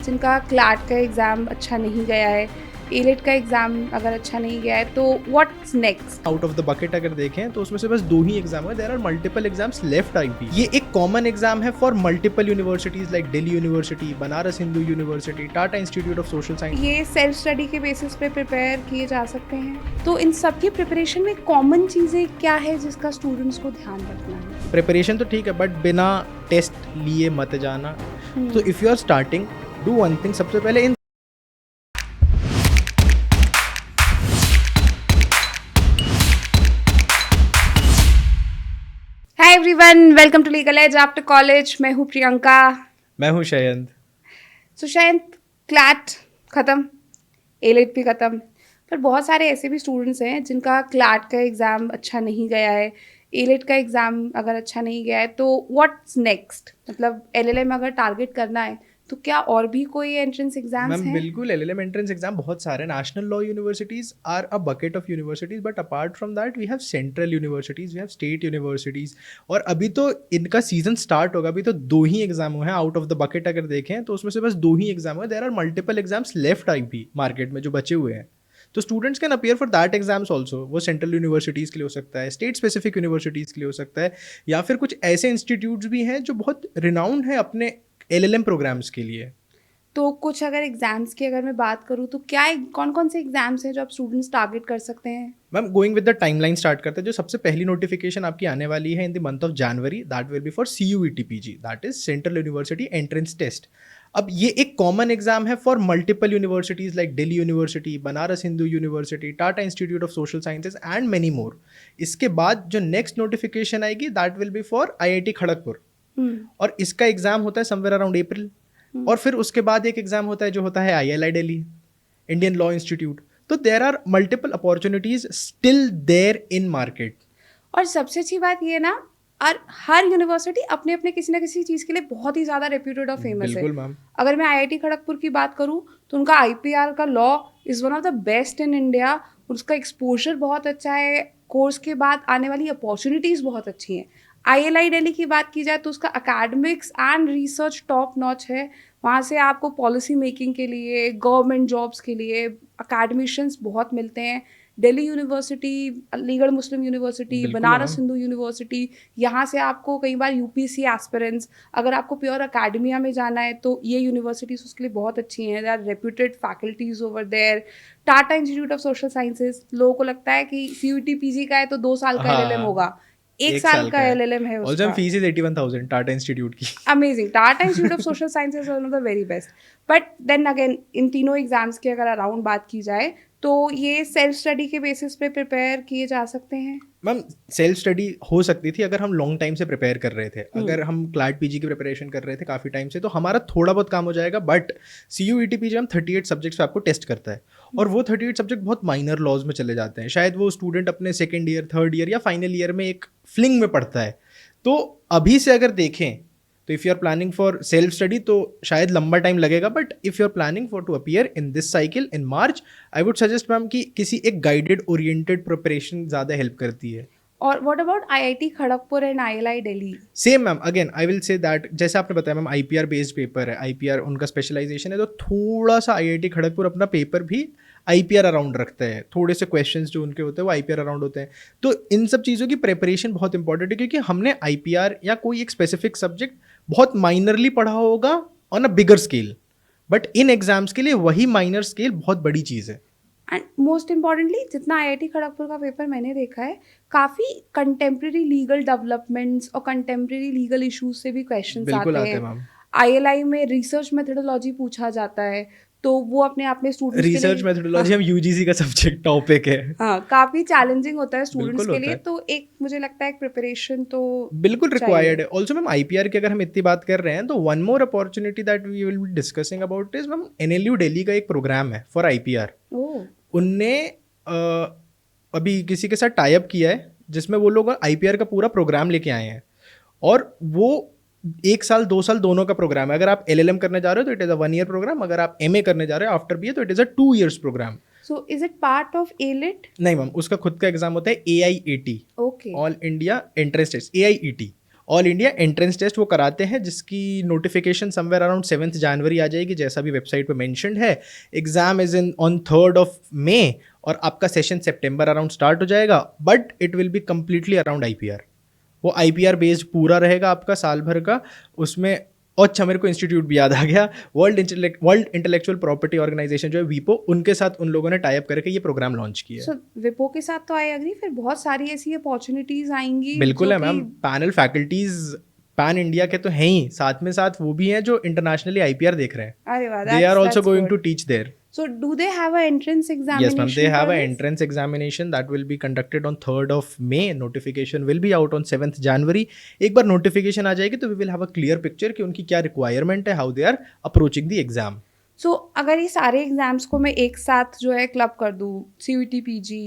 जिनका क्लैट का एग्ज़ाम अच्छा नहीं गया है, एलिट का एग्ज़ाम अगर अच्छा नहीं गया है, तो what's next? Out of the bucket अगर देखें तो उसमें से बस 2 ही एग्जाम है. There are multiple exams left IP. ये एक कॉमन एग्जाम है for multiple universities like Delhi university, Banaras Hindu university, Tata institute of social science. ये सेल्फ स्टडी के बेसिस पे प्रिपेयर किए जा सकते हैं, तो इन सब की प्रिपरेशन में कॉमन चीज़ें क्या है जिसका स्टूडेंट्स को ध्यान रखना है? प्रिपरेशन तो ठीक है बट बिना टेस्ट लिए मत जाना. तो if you are starting, do one thing. सबसे पहले इन hi everyone, welcome to legal edge after college. मैं हूँ प्रियंका. मैं हूँ शयंत. सो शयंत, क्लैट ख़त्म, एलिट भी ख़त्म, पर बहुत सारे ऐसे भी स्टूडेंट्स हैं जिनका क्लैट का एग्ज़ाम अच्छा नहीं गया है, एलिट का एग्ज़ाम अगर अच्छा नहीं गया है, तो व्हाट्स नेक्स्ट? मतलब एलएलएम अगर टारगेट करना है तो क्या और भी कोई एंट्रेंस एग्जाम्स मैम हैं? बिल्कुल, एलएलएम एंट्रेंस एग्जाम बहुत सारे. National law universities are a bucket of universities, but apart from that we have central universities, we have state universities. और अभी तो इनका सीजन स्टार्ट होगा. अभी तो 2 ही एग्जाम हुए हैं आउट ऑफ द बकेट. अगर देखें तो उसमें से बस 2 ही एग्जाम हुए. There are multiple exams left IP market में जो बचे हुए हैं. तो students can appear for that exams also. वो सेंट्रल यूनिवर्सिटीज़ के लिए हो सकता है, स्टेट स्पेसिफिक यूनिवर्सिटीज़ के लिए हो सकता है, या फिर कुछ ऐसे इंस्टीट्यूट्स भी हैं जो बहुत रिनाउंड है अपने एलएलएम प्रोग्राम्स के लिए. तो कुछ अगर एग्जाम्स की अगर मैं बात करूँ तो क्या कौन कौन से एग्जाम्स हैं जो आप स्टूडेंट्स टारगेट कर सकते हैं? Ma'am going with the timeline start करते हैं. जो सबसे पहली नोटिफिकेशन आपकी आने वाली है in the month of January, that will be for CUET-PG, that is central university entrance test. अब ये एक कॉमन एग्जाम है for multiple universities like Delhi university, Banaras Hindu university, Tata institute of social sciences and many more. इसके बाद जो next notification आएगी that will be for IIT Kharagpur. और इसका एग्जाम होता है समवेयर अराउंड अप्रैल. और फिर उसके बाद एक एग्जाम होता है जो होता है ILI Delhi, Indian law institute. तो there are multiple opportunities still there in market. और सबसे अच्छी बात ये ना, और हर यूनिवर्सिटी अपने अपने किसी ना किसी चीज़ के लिए बहुत ही ज़्यादा रेप्यूटेड और फेमस है. बिल्कुल मैम. अगर मैं IIT खड़गपुर की बात करूँ तो उनका IPR का law is one of the best in India. उसका एक्सपोजर बहुत अच्छा है, कोर्स के बाद आने वाली अपॉर्चुनिटीज़ बहुत अच्छी हैं. ILI दिल्ली की बात की जाए तो उसका academics and research top notch है. वहाँ से आपको पॉलिसी मेकिंग के लिए, गवर्नमेंट जॉब्स के लिए अकेडमिशियंस बहुत मिलते हैं. दिल्ली यूनिवर्सिटी, अलीगढ़ मुस्लिम यूनिवर्सिटी, बिल्कुल बनारस मैम. हिंदू यूनिवर्सिटी, यहाँ से आपको कई बार UPSC एस्पिरेंट्स, अगर आपको प्योर अकेडमिया में जाना है तो ये यूनिवर्सिटीज़ उसके लिए बहुत अच्छी हैं. They are reputed faculties over there. Tata institute of social sciences, लोगों को लगता है कि CUET-PG का है तो 2 साल का LLM होगा. एक साल का LLM है ऑल्सो उसका. फीस इज 81,000 टाटा इंस्टीट्यूट की. Amazing. Tata institute of social sciences one of the very best. But then again, इन तीनों एग्जाम्स की अगर अराउंड बात की जाए तो ये सेल्फ स्टडी के बेसिस पे प्रिपेयर किए जा सकते हैं. मैम सेल्फ स्टडी हो सकती थी अगर हम लॉन्ग टाइम से प्रिपेयर कर रहे थे. अगर हम क्लैट PG की प्रिपरेशन कर रहे थे काफ़ी टाइम से तो हमारा थोड़ा बहुत काम हो जाएगा. बट CUET-PG हम 38 सब्जेक्ट्स पे आपको टेस्ट करता है. और वो 38 सब्जेक्ट बहुत माइनर लॉज में चले जाते हैं. शायद वो स्टूडेंट अपने सेकेंड ईयर, थर्ड ईयर या फाइनल ईयर में एक फ्लिंग में पढ़ता है. तो अभी से अगर देखें तो if you are planning for self study तो शायद लंबा टाइम लगेगा. But if you are planning for to appear in this cycle in March, I would suggest ma'am कि किसी एक गाइडेड ओरिएंटेड प्रिपरेशन ज़्यादा हेल्प करती है. और what about IIT Kharagpur and ILI Delhi? Same ma'am. Again I will say that जैसे आपने बताया मैम IPR बेस्ड पेपर है, IPR उनका स्पेशलाइजेशन है. तो थोड़ा सा IIT खड़गपुर अपना पेपर भी IPR अराउंड रखता है. थोड़े से क्वेश्चंस जो उनके होते हैं वो IPR अराउंड होते हैं. तो इन सब चीज़ों की प्रिपरेशन बहुत इंपॉर्टेंट है क्योंकि हमने IPR या कोई एक स्पेसिफिक सब्जेक्ट बहुत माइनरली पढ़ा होगा on a bigger scale. But in exams के लिए वही माइनर स्केल बहुत बड़ी चीज़ है. एंड मोस्ट इम्पॉर्टेंटली, जितना IIT खड़गपुर का पेपर मैंने देखा है, काफ़ी कंटेम्प्रेरी लीगल डेवलपमेंट्स और कंटेम्प्रेरी लीगल इश्यूज से भी क्वेश्चंस बिल्कुल आते आते हैं हैं. मैम. ILI में रिसर्च मेथोडोलॉजी पूछा जाता है, तो वो अपने आप में स्टूडेंट्स के रिसर्च लिए मेथोडोलॉजी हम UGC का सब्जेक्ट टॉपिक है. हाँ, काफ़ी चैलेंजिंग होता है स्टूडेंट्स बिल्कुल के होता लिए. है. तो एक मुझे लगता है एक प्रिपरेशन तो बिल्कुल चाहिए. रिक्वायर्ड है. ऑल्सो मैम IPR की अगर हम इतनी बात कर रहे हैं तो one more opportunity that we will be discussing about is ma'am NLU Delhi का एक प्रोग्राम है फॉर IPR. ओह, उनने अभी किसी के साथ टाई अप किया है जिसमें वो लोग IPR का पूरा प्रोग्राम लेके आए हैं. और वो 1 साल 2 साल दोनों का प्रोग्राम है. अगर आप LLM करने जा रहे हो तो it is a 1 year program. अगर आप MA करने जा रहे हो आफ्टर BA तो it is a 2 years program. So is it part of AILET? नहीं मैम, उसका खुद का एग्जाम होता है AIET, okay. All India entrance test, AIET. All India entrance test वो कराते हैं, जिसकी नोटिफिकेशन समवेयर अराउंड 7 जनवरी आ जाएगी, जैसा भी वेबसाइट पे मेंशन्ड है. एग्जाम इज इन ऑन 3 मई और आपका सेशन सितंबर अराउंड स्टार्ट हो जाएगा, but it will be completely around IPR. वो IPR बेस्ड पूरा रहेगा आपका साल भर का. उसमें अच्छा, मेरे को इंस्टीट्यूट भी याद आ गया, वर्ल्ड इंटेलेक्चुअल प्रॉपर्टी ऑर्गेनाइजेशन जो है वीपो, उनके साथ उन लोगों ने टाई अप करके ये प्रोग्राम लॉन्च किया है. सो विपो के साथ तो आई एग्री, फिर बहुत सारी ऐसी अपॉर्चुनिटीज आएंगी. बिल्कुल है जो मैम. कि- पैनल फैकल्टीज पैन इंडिया के तो हैं ही, साथ में साथ वो भी हैं जो इंटरनेशनली IPR देख रहे हैं. अरे वाह, they are also going to teach there. So do they have an entrance examination? Yes, ma'am. They have for an this? entrance examination that will be conducted on 3rd May. Notification will be out on 7th January. एक बार notification आ जाएगी तो we will have a clear picture कि उनकी क्या requirement है, how they are approaching the exam. So अगर ये सारे एग्जाम्स को मैं एक साथ जो है क्लब कर दूँ, CUET PG,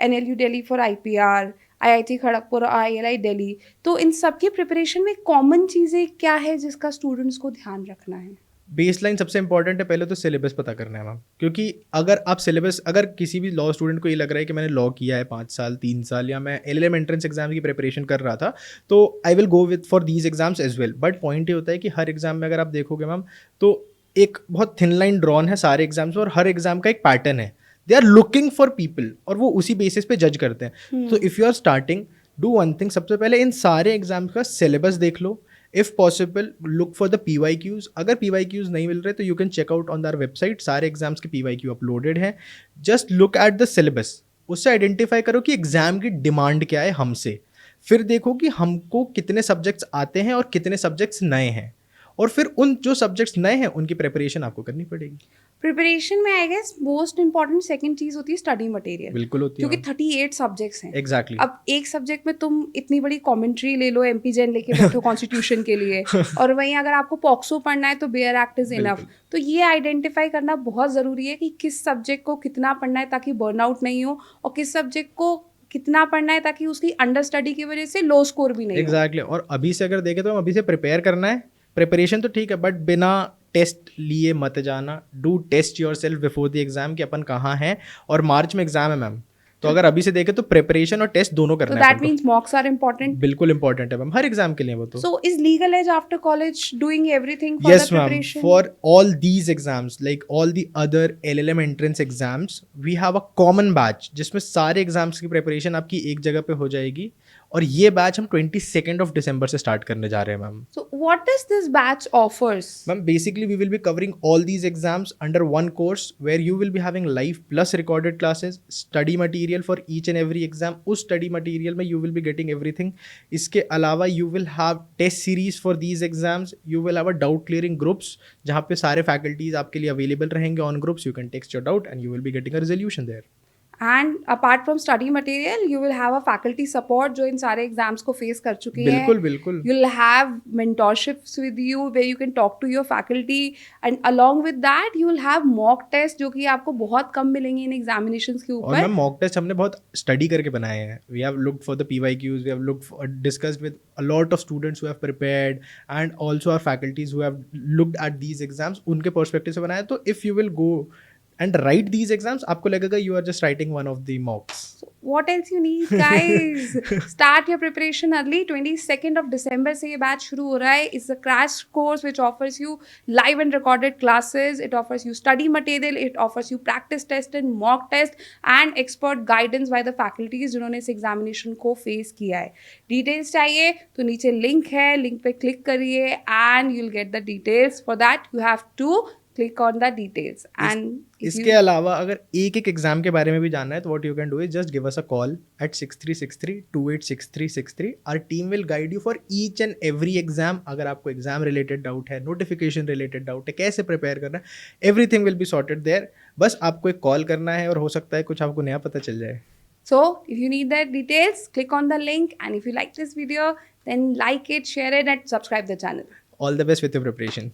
NLU Delhi for IPR, IIT Kharagpur और ILI दिल्ली, तो इन सब की प्रिपरेशन में कॉमन चीज़ें क्या है जिसका स्टूडेंट्स को ध्यान रखना है? बेसलाइन सबसे इंपॉर्टेंट है, पहले तो सिलेबस पता करना है मैम. क्योंकि अगर आप सिलेबस, अगर किसी भी लॉ स्टूडेंट को ये लग रहा है कि मैंने लॉ किया है 5 साल 3 साल, या मैं LLM एंट्रेंस एग्जाम की प्रिपरेशन कर रहा था, तो I will go with for these exams as well. But point ये होता है कि हर एग्जाम में अगर आप देखोगे मैम, तो एक बहुत थिन लाइन ड्रॉन है सारे एग्जाम्स में, और हर एग्जाम का एक पैटर्न है. They are looking for people और वो उसी बेसिस पे जज करते हैं. तो if you are starting, do one thing. सबसे पहले इन सारे एग्जाम्स का सिलेबस देख लो. If possible look for the PYQs. अगर PYQs नहीं मिल रहे तो you can check out on their website, सारे एग्जाम्स के PYQ अपलोडेड हैं. Just look at the syllabus, उससे आइडेंटिफाई करो कि एग्जाम की डिमांड क्या है हमसे. फिर देखो कि हमको कितने सब्जेक्ट्स आते हैं और कितने सब्जेक्ट्स नए हैं, और फिर उन जो सब्जेक्ट्स नए हैं उनकी प्रिपरेशन आपको करनी पड़ेगी. प्रिपरेशन में I guess most important second चीज़ होती है स्टडी मटेरियल. बिल्कुल होती है क्योंकि 38 सब्जेक्ट्स हैं. एग्जैक्टली. अब एक सब्जेक्ट में तुम इतनी बड़ी कमेंट्री ले लो, MP जैन लेके बैठो कॉन्स्टिट्यूशन के लिए, और वहीं अगर आपको पॉक्सो पढ़ना है तो बेयर एक्ट इज इनफ. तो ये आइडेंटिफाई करना बहुत ज़रूरी है कि किस सब्जेक्ट को कितना पढ़ना है ताकि बर्नआउट नहीं हो, और किस सब्जेक्ट को कितना पढ़ना है ताकि उसकी अंडर स्टडी की वजह से लो स्कोर भी नहीं हो. एग्जैक्टली. और अभी से अगर देखें तो हम अभी से प्रिपेयर करना है. प्रिपरेशन तो ठीक है, बट बिना टेस्ट लिए मत जाना. Do test yourself before the exam कि अपन कहाँ हैं. और मार्च में एग्जाम है मैम, तो अगर अभी से देखें तो प्रिपरेशन और टेस्ट दोनों तो करना है. That means mocks are important. बिल्कुल इंपॉर्टेंट है मैम, हर एग्जाम के लिए वो तो. So is legal edge after college doing everything for Yes the ma'am, preparation? for all these exams like all the other LLM entrance exams we have a common batch जिसमें सारे exams की preparation आपकी एक जगह पे हो जाएगी. और ये बैच हम 22 दिसंबर से स्टार्ट करने जा रहे हैं ma'am. So what does this batch offers? Ma'am basically we will be covering all these exams under one course where you will be having live plus recorded classes, study material for each and every exam. उस study material में you will be getting everything. इसके अलावा you will have test series for these exams. You will have a doubt clearing groups जहाँ पे सारे faculties आपके लिए available रहेंगे on groups. You can text your doubt and you will be getting a resolution there. And apart from study material, you will have a faculty support जो इन सारे exams को face कर चुके हैं. बिल्कुल बिल्कुल. You'll have mentorships with you where you can talk to your faculty, and along with that you will have mock test जो कि आपको बहुत कम मिलेंगे इन examinations के और ऊपर. मैम मॉक टेस्ट हमने बहुत स्टडी करके बनाए हैं. We have looked for the PYQs, we have looked discussed with a lot of students who have prepared and also our faculties who have looked at these exams. उनके perspective से बनाया. तो if you will go and write these exams, आपको लगेगा you are just writing one of the mocks. So what else you need guys? Start your preparation early. 22nd of December से ये batch शुरू हो रहा है. It's a crash course which offers you live and recorded classes. It offers you study material. It offers you practice test and mock test and expert guidance by the faculties जिन्होंने इस examination को face किया है. Details चाहिए तो नीचे link है, link पे click करिए and you'll get the details. For that you have to click on the details. And इसके अलावा अगर एक एक एग्जाम के बारे में भी जानना है तो what you can do is just give us a call at 6363286363. Our team will guide you for each and every exam. अगर आपको एग्जाम रिलेटेड डाउट है, नोटिफिकेशन रिलेटेड डाउट है, कैसे प्रिपेयर करना है, everything will be sorted there. बस आपको एक कॉल करना है और हो सकता है कुछ आपको नया पता चल जाए. So if you need that details, click on the link, and if you like this video, then like it, share it, and subscribe the channel. All the best with your preparation.